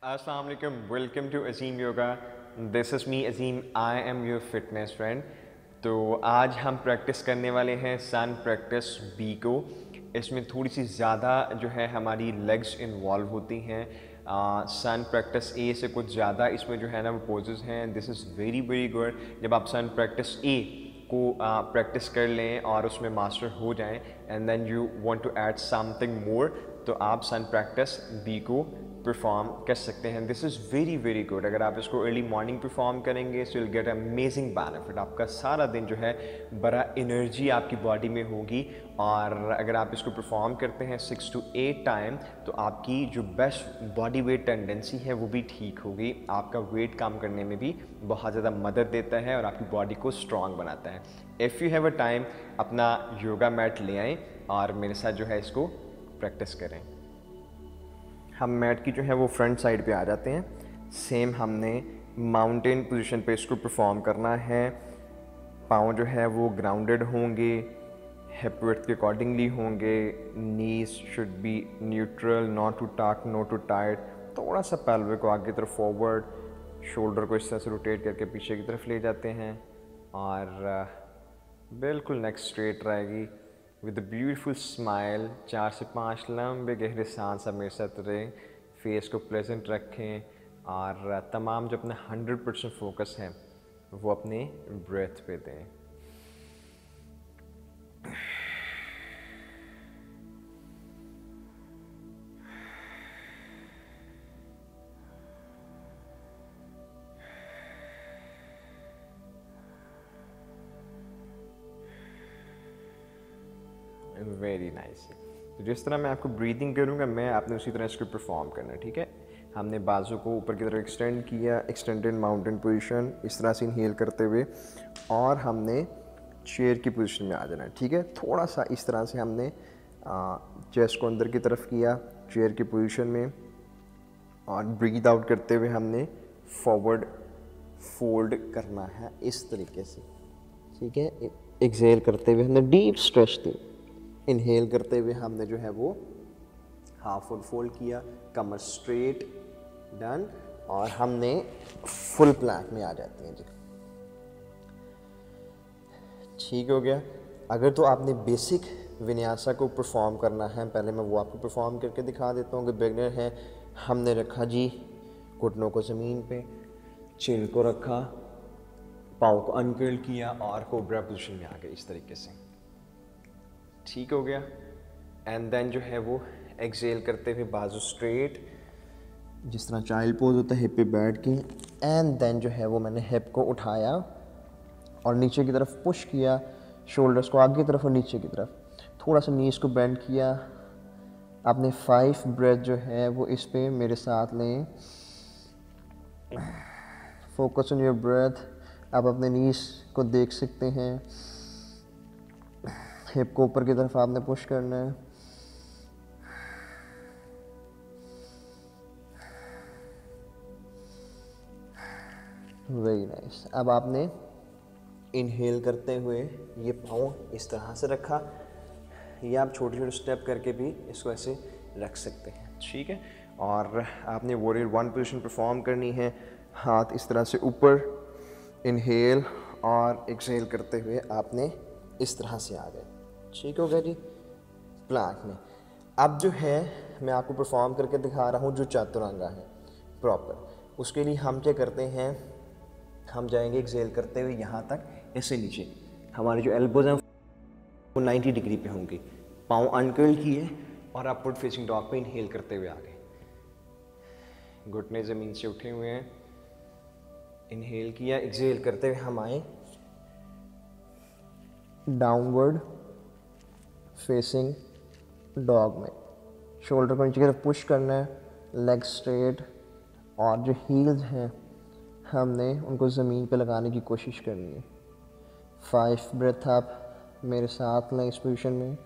Assalamu alaikum, welcome to Azim Yoga. This is me Azim, I am your fitness friend. तो आज हम practice करने वाले हैं सन प्रैक्टिस बी को। इसमें थोड़ी सी ज़्यादा जो है हमारी लेग्स इन्वॉल्व होती हैं। सन प्रैक्टिस ए से कुछ ज़्यादा इसमें जो है ना वो पोजेस हैं। This is very very good. जब आप सन प्रैक्टिस ए को प्रैक्टिस कर लें और उसमें मास्टर हो जाएं and then you want to add something more, तो आप सन प्रैक्टिस बी को परफॉर्म कर सकते हैं। This is very very good. अगर आप इसको अर्ली मॉर्निंग परफॉर्म करेंगे so will get amazing benefit. आपका सारा दिन जो है बड़ा एनर्जी आपकी बॉडी में होगी, और अगर आप इसको परफॉर्म करते हैं 6 to 8 टाइम तो आपकी जो बेस्ट बॉडी वेट टेंडेंसी है वो भी ठीक होगी। आपका वेट कम करने में भी बहुत ज़्यादा मदद देता है और आपकी बॉडी को स्ट्रॉन्ग बनाता है। If you have a time, अपना योगा मैट ले आएँ और मेरे साथ जो है इसको प्रैक्टिस करें। हम मैट की जो है वो फ्रंट साइड पे आ जाते हैं। सेम हमने माउंटेन पोजीशन पे इसको परफॉर्म करना है। पाँव जो है वो ग्राउंडेड होंगे, हिप विड्थ के अकॉर्डिंगली होंगे, knees should be neutral, not too taut not too tight. थोड़ा सा पेल्विक को आगे तरफ फॉरवर्ड, शोल्डर को इस तरह से रोटेट करके पीछे की तरफ ले जाते हैं और बिल्कुल नेक स्ट्रेट रहेगी विद अ ब्यूटीफुल स्माइल। 4 से 5 लंबे गहरे सांस आप मेरे साथ रहें। फेस को प्लेजेंट रखें और तमाम जो अपना 100% फोकस है वो अपने ब्रेथ पे दें। Very nice. तो जिस तरह मैं आपको ब्रीदिंग करूँगा मैं आपने उसी तरह इसको परफॉर्म करना है, ठीक है। हमने बाजू को ऊपर की तरफ एक्सटेंड किया, एक्सटेंडेड माउंटेन पोजीशन, इस तरह से इनहेल करते हुए, और हमने चेयर की पोजीशन में आ जाना है, ठीक है। थोड़ा सा इस तरह से हमने चेस्ट को अंदर की तरफ किया चेयर की पोजीशन में, और ब्रीद आउट करते हुए हमने फॉरवर्ड फोल्ड करना है इस तरीके से, ठीक है। एक्सहेल करते हुए हमने डीप स्ट्रेच दी। इनहेल करते हुए हमने जो है वो हाफ फुल फोल्ड किया, कमर स्ट्रेट, डन, और हमने फुल प्लैंक में आ जाते हैं जी। ठीक हो गया। अगर तो आपने बेसिक विन्यासा को परफॉर्म करना है, पहले मैं वो आपको परफॉर्म करके दिखा देता हूँ कि बिगनर है। हमने रखा जी घुटनों को ज़मीन पे, चिन को रखा, पाँव को अनकर्ल किया और कोबरा पोजीशन में आ गए इस तरीके से। ठीक हो गया। एंड देन जो है वो एक्सहेल करते हुए बाजू स्ट्रेट, जिस तरह चाइल्ड पोज होता है हिप पे बैठ के, एंड देन जो है वो मैंने हिप को उठाया और नीचे की तरफ पुश किया, शोल्डर्स को आगे की तरफ और नीचे की तरफ, थोड़ा सा नीज को बेंड किया। आपने 5 ब्रेथ जो है वो इस पे मेरे साथ लें। Focus on your breath. आप अपने नीज को देख सकते हैं, हिप को ऊपर की तरफ आपने पुश करना है। Very nice. अब आपने इनहेल करते हुए ये पाँव इस तरह से रखा, या आप छोटे छोटे स्टेप करके भी इसको ऐसे रख सकते हैं, ठीक है। और आपने वॉरियर 1 पोजीशन परफॉर्म करनी है। हाथ इस तरह से ऊपर, इनहेल और एक्सहेल करते हुए आपने इस तरह से आ गए। ठीक हो गया जी प्लैंक में। अब जो है मैं आपको परफॉर्म करके दिखा रहा हूँ जो चातुरंगा है प्रॉपर। उसके लिए हम क्या करते हैं, हम जाएंगे एक्सहेल करते हुए यहाँ तक, ऐसे नीचे हमारे जो एल्बोज हैं वो 90 डिग्री पे होंगे, पाँव अनकर्ल किए और अपवर्ड फेसिंग डॉग पे इनहेल करते हुए आ गए। घुटने ज़मीन से उठे हुए हैं, इनहेल किया, एक्सहेल करते हुए हम आए डाउनवर्ड फेसिंग डॉग में। शोल्डर को नीचे की तरफ पुश करना है, लेग स्ट्रेट, और जो हील्स हैं हमने उनको ज़मीन पे लगाने की कोशिश करनी है। 5 ब्रेथ आप मेरे साथ लें इस पोजीशन में।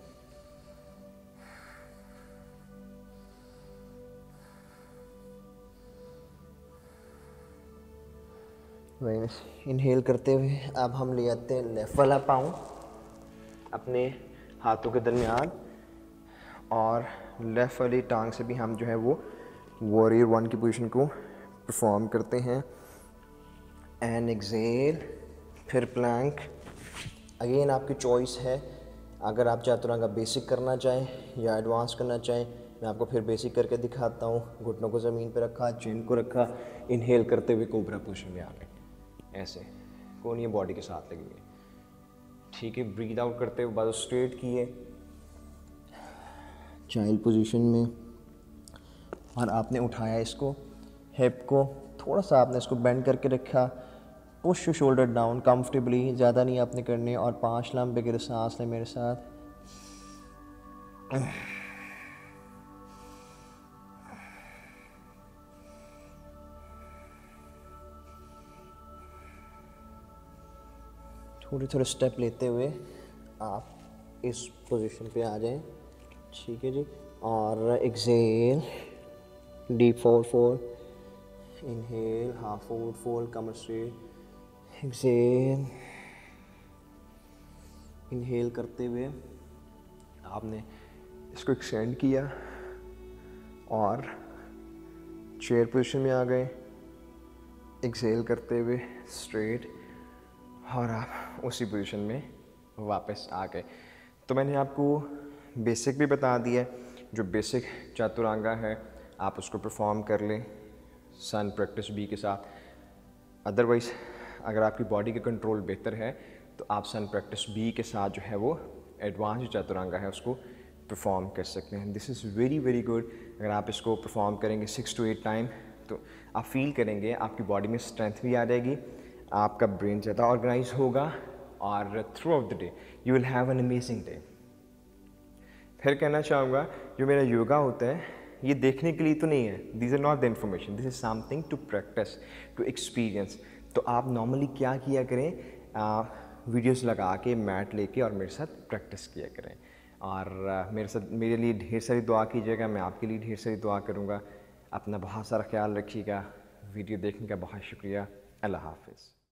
इनहेल करते हुए अब हम ले आते हैं लेफ्ट वाला पाँव अपने हाथों के दरमियान, और लेफ़्ट वाली टांग से भी हम जो है वो वॉरियर 1 की पोजीशन को परफॉर्म करते हैं एंड एक्सेल, फिर प्लैंक। अगेन आपकी चॉइस है, अगर आप चातुरंगा बेसिक करना चाहें या एडवांस करना चाहें। मैं आपको फिर बेसिक करके दिखाता हूँ। घुटनों को ज़मीन पर रखा, चेन को रखा, इनहेल करते हुए कोबरा पोजीशन में आ गए, ऐसे कोहनी बॉडी के साथ लगी हुई। ठीक है, ब्रीद आउट करते हुए बाजू स्ट्रेट किए चाइल्ड पोजीशन में, और आपने उठाया इसको, हिप को थोड़ा सा आपने इसको बेंड करके रखा। Push your shoulder down comfortably, ज़्यादा नहीं आपने करने, और 5 लंबे गिर सांस लें मेरे साथ। थोड़े थोड़े स्टेप लेते हुए आप इस पोजीशन पे आ जाएं। ठीक है जी, और exhale, deep fold, inhale, half fold, कमर स्ट्रेट, एक्सेल, इनहेल करते हुए आपने इसको एक्सटेंड किया और चेयर पोजीशन में आ गए। एक्सेल करते हुए स्ट्रेट, और आप उसी पोजीशन में वापस आ गए। तो मैंने आपको बेसिक भी बता दिया, जो बेसिक चातुरांगा है आप उसको परफॉर्म कर लें सन प्रैक्टिस बी के साथ। अदरवाइज़ अगर आपकी बॉडी का कंट्रोल बेहतर है तो आप सन प्रैक्टिस बी के साथ जो है वो एडवांस जो चातुरांगा है उसको परफॉर्म कर सकते हैं। This is very very good. अगर आप इसको परफॉर्म करेंगे 6 to 8 टाइम तो आप फील करेंगे आपकी बॉडी में स्ट्रेंथ भी आ जाएगी, आपका ब्रेन ज़्यादा ऑर्गेनाइज होगा, और through out the day you will have an amazing day. फिर कहना चाहूँगा, जो मेरा योगा होता है ये देखने के लिए तो नहीं है, this are not the information, this is something to practice, to experience. तो आप नॉर्मली क्या किया करें, वीडियोस लगा के मैट लेके और मेरे साथ प्रैक्टिस किया करें, और मेरे लिए ढेर सारी दुआ कीजिएगा, मैं आपके लिए ढेर सारी दुआ करूँगा। अपना बहुत सारा ख्याल रखिएगा। वीडियो देखने का बहुत शुक्रिया। अल्लाह हाफ़िज़।